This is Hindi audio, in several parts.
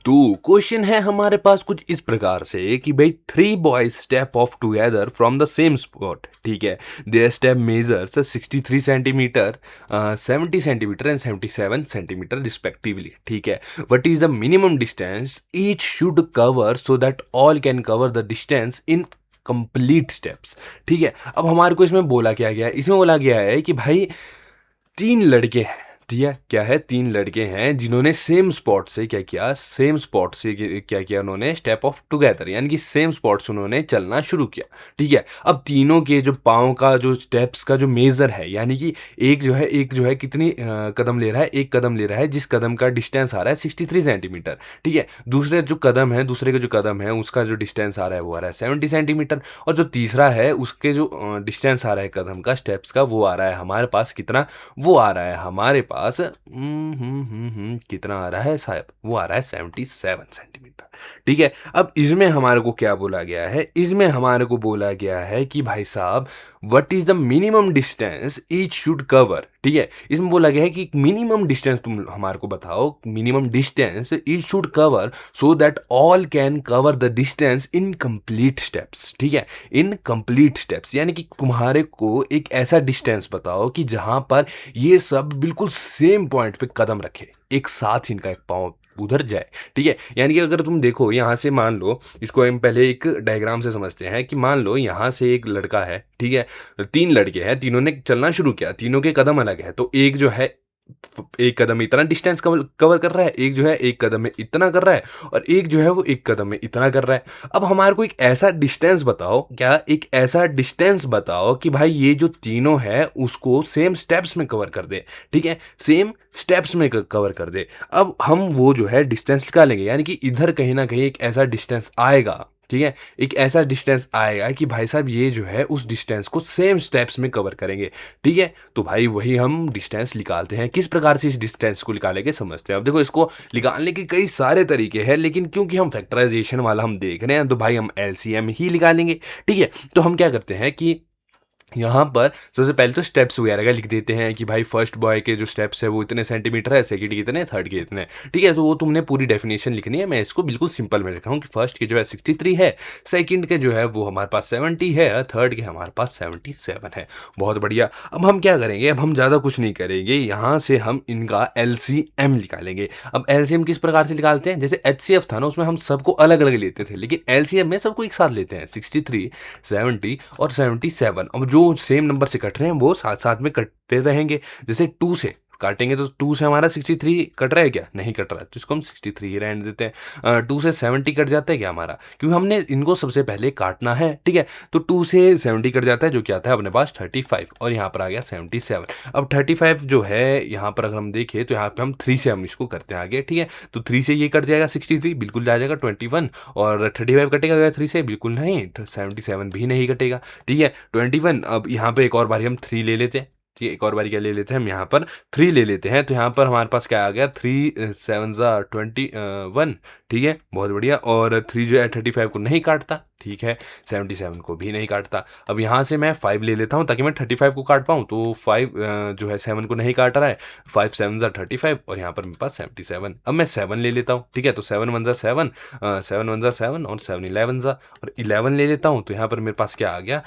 तो क्वेश्चन है हमारे पास कुछ इस प्रकार से कि भाई three boys step off together from the same spot, ठीक है। Their step measures 63 centimetre, 70 centimetre and 77 centimetre respectively, ठीक है। What is the minimum distance each should cover so that all can cover the distance in complete steps, ठीक है। अब हमारे को इसमें बोला क्या गया है, इसमें बोला गया है कि भाई तीन लड़के हैं, ठीक है। क्या है, तीन लड़के हैं जिन्होंने सेम स्पॉट से क्या किया, सेम स्पॉट से क्या किया उन्होंने, स्टेप ऑफ टुगेदर, यानी कि सेम स्पॉट से उन्होंने चलना शुरू किया, ठीक है। अब तीनों के जो पाँव का जो स्टेप्स का जो मेजर है, यानी कि एक जो है कितनी कदम ले रहा है, एक कदम ले रहा है जिस कदम का डिस्टेंस आ रहा है 63 सेंटीमीटर, ठीक है। दूसरे का जो कदम है उसका जो डिस्टेंस आ रहा है वो आ रहा है 70 सेंटीमीटर, और जो तीसरा है उसके जो डिस्टेंस आ रहा है कदम का, स्टेप्स का, वो आ रहा है हमारे पास कितना, वो आ रहा है हमारे पास कितना आ रहा है साहब, वो आ रहा है 77 सेंटीमीटर, ठीक है। अब इसमें हमारे को क्या बोला गया है, इसमें हमारे को बोला गया है कि भाई साहब what is the minimum distance each should cover, ठीक है। इसमें बोला गया है कि मिनिमम डिस्टेंस तुम हमारे को बताओ, minimum distance each should cover so that all can cover the distance in complete steps, ठीक है। इन कंप्लीट स्टेप्स यानी कि तुम्हारे को एक ऐसा डिस्टेंस बताओ कि जहां पर ये सब बिल्कुल सेम पॉइंट पे कदम रखे, एक साथ इनका एक पाँव उधर जाए, ठीक है। यानी कि अगर तुम देखो यहाँ से, मान लो इसको हम पहले एक डायग्राम से समझते हैं कि मान लो यहाँ से एक लड़का है, ठीक है। तीन लड़के हैं, तीनों ने चलना शुरू किया, तीनों के कदम अलग है, तो एक जो है एक कदम में इतना डिस्टेंस कवर कर रहा है, एक जो है एक कदम में इतना कर रहा है, और एक जो है वो एक कदम में इतना कर रहा है। अब हमारे को एक ऐसा डिस्टेंस बताओ, क्या एक ऐसा डिस्टेंस बताओ कि भाई ये जो तीनों है उसको सेम स्टेप्स में कवर कर दे, ठीक है, सेम स्टेप्स में कवर कर दे। अब हम वो जो है डिस्टेंस निकालेंगे, यानी कि इधर कहीं ना कहीं एक ऐसा डिस्टेंस आएगा, ठीक है, एक ऐसा डिस्टेंस आएगा कि भाई साहब ये जो है उस डिस्टेंस को सेम स्टेप्स में कवर करेंगे, ठीक है। तो भाई वही हम डिस्टेंस निकालते हैं। किस प्रकार से इस डिस्टेंस को निकालेंगे समझते हैं। अब देखो, इसको निकालने के कई सारे तरीके हैं, लेकिन क्योंकि हम फैक्टराइजेशन वाला हम देख रहे हैं तो भाई हम एलसीएम ही निकालेंगे, ठीक है। तो हम क्या करते हैं कि यहाँ पर सबसे पहले तो स्टेप्स वगैरह का लिख देते हैं कि भाई फर्स्ट बॉय के जो स्टेप्स है वो इतने सेंटीमीटर है, सेकंड के इतने, थर्ड के इतने, ठीक है। तो वो तुमने पूरी डेफिनेशन लिखनी है, मैं इसको बिल्कुल सिंपल में लिख रहा हूँ कि फर्स्ट के जो है 63 है, सेकंड के जो है वो हमारे पास 70 है, थर्ड के हमारे पास 77 है। बहुत बढ़िया। अब हम क्या करेंगे, अब हम ज़्यादा कुछ नहीं करेंगे, यहाँ से हम इनका एलसीएम निकालेंगे। अब एलसीएम किस प्रकार से निकालते हैं, जैसे एचसीएफ था ना, उसमें हम सबको अलग अलग लेते थे, लेकिन एलसीएम में सबको एक साथ लेते हैं, 63, 70 और 77। अब जो सेम नंबर से कट रहे हैं वो साथ साथ में कटते रहेंगे। जैसे 2 से काटेंगे तो 2 से हमारा 63 कट रहा है क्या, नहीं कट रहा है, तो इसको हम 63 ही रहने देते हैं। 2 से 70 कट जाता है क्या हमारा, क्योंकि हमने इनको सबसे पहले काटना है, ठीक है। तो 2 से 70 कट जाता है, जो क्या आता है अपने पास 35, और यहाँ पर आ गया 77। अब 35 जो है यहाँ पर अगर हम देखें तो यहाँ पे हम 3 से हम इसको करते हैं आगे, ठीक है। तो 3 से ये कट जाएगा 63, बिल्कुल आ जाएगा 21, और 35 कटेगा 3 से, बिल्कुल नहीं, 77 भी नहीं कटेगा, ठीक है, 21। अब यहाँ पे एक और बारी हम 3 ले लेते हैं, ठीक है, एक और बारी क्या ले लेते हैं हम यहाँ पर 3 ले लेते हैं, तो यहाँ पर हमारे पास क्या आ गया, 3 7 21, ठीक है, बहुत बढ़िया। और 3 जो है 35 को नहीं काटता, ठीक है, 77 को भी नहीं काटता। अब यहाँ से मैं 5 ले लेता हूँ ताकि मैं 35 को काट पाऊँ, तो 5 जो है 7 को नहीं काट रहा है, 5 7 35, और यहाँ पर मेरे पास 77। अब मैं 7 ले लेता हूँ, ठीक है, तो 7 1 7, 7 1 7, और 7 11 और 11 ले लेता हूँ, तो यहाँ पर मेरे पास क्या आ गया,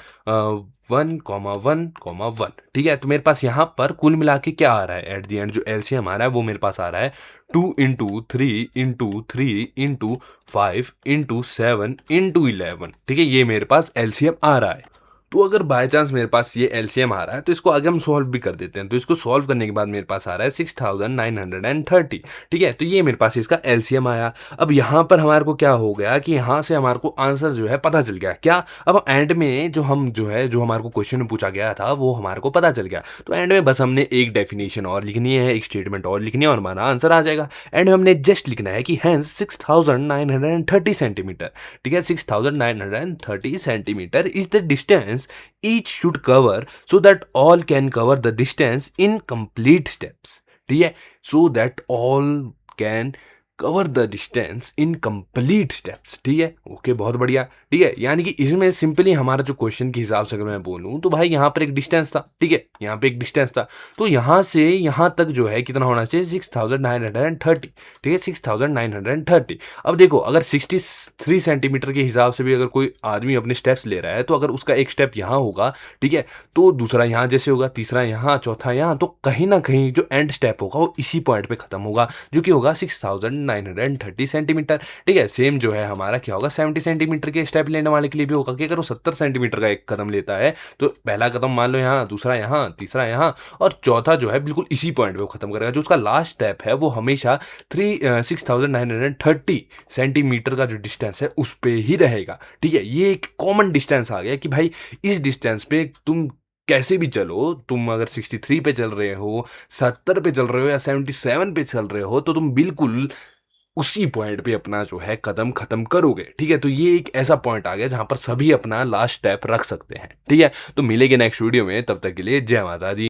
1,1,1, ठीक है। तो मेरे पास यहाँ पर कुल मिला के क्या आ रहा है एट दी एंड, जो एलसीएम आ रहा है वो मेरे पास आ रहा है 2 into 3 into 3 into 5 into 7 into 11, ठीक है, ये मेरे पास एलसीएम आ रहा है। तो अगर बाय चांस मेरे पास ये एलसीएम आ रहा है तो इसको आगे हम सॉल्व भी कर देते हैं। तो इसको सॉल्व करने के बाद मेरे पास आ रहा है 6,930, ठीक है। तो ये मेरे पास इसका एलसीएम आया। अब यहाँ पर हमारे को क्या हो गया कि यहाँ से हमारे को आंसर जो है पता चल गया क्या। अब एंड में जो हमारे को क्वेश्चन में पूछा गया था वो हमारे को पता चल गया। तो एंड में बस हमने एक डेफिनेशन और लिखनी है, एक स्टेटमेंट और लिखनी है, और हमारा आंसर आ जाएगा। एंड में हमने जस्ट लिखना है कि हैंस 6,930 सेंटीमीटर, ठीक है, 6,930 centimetre is the distance each should cover so that all can cover the distance in complete steps, ठीक है, so that all can cover the distance in complete steps. ठीक है, ओके, बहुत बढ़िया। ठीक है, यानी कि इसमें सिंपली हमारा जो क्वेश्चन के हिसाब से अगर मैं बोलूं तो भाई यहाँ पर एक डिस्टेंस था। ठीक है, यहाँ पे एक डिस्टेंस था, तो यहाँ से यहाँ तक जो है कितना होना चाहिए, 6930। ठीक है, 6930। अब देखो, अगर 63 सेंटीमीटर के हिसाब से भी अगर कोई आदमी अपने स्टेप्स ले रहा है, तो अगर उसका एक स्टेप यहाँ होगा, ठीक है, तो दूसरा यहाँ जैसे होगा, तीसरा यहाँ, चौथा यहाँ, तो कहीं ना कहीं जो एंड स्टेप होगा वो इसी पॉइंट पे खत्म होगा, जो कि होगा 6930 सेंटीमीटर। ठीक है, सेम जो है हमारा क्या होगा, 70 सेंटीमीटर के स्टेप लेने वाले के लिए भी होगा कि अगर वो 70 सेंटीमीटर का एक कदम लेता है, तो पहला कदम मान लो यहाँ, दूसरा यहाँ, तीसरा यहाँ, और चौथा जो है बिल्कुल इसी पॉइंट पे वो खत्म करेगा। जो उसका लास्ट स्टेप है वो हमेशा 6930 सेंटीमीटर का जो डिस्टेंस है उस पे ही रहेगा। ठीक है, ये एक कॉमन डिस्टेंस आ गया कि भाई इस डिस्टेंस पे तुम कैसे भी चलो, तुम अगर 63 पे चल रहे हो, 70 पे चल रहे हो, या 77 पे चल रहे हो, तो तुम बिल्कुल उसी पॉइंट पे अपना जो है कदम खत्म करोगे। ठीक है, तो ये एक ऐसा पॉइंट आ गया जहां पर सभी अपना लास्ट स्टेप रख सकते हैं। ठीक है, तो मिलेंगे नेक्स्ट वीडियो में, तब तक के लिए जय माता दी।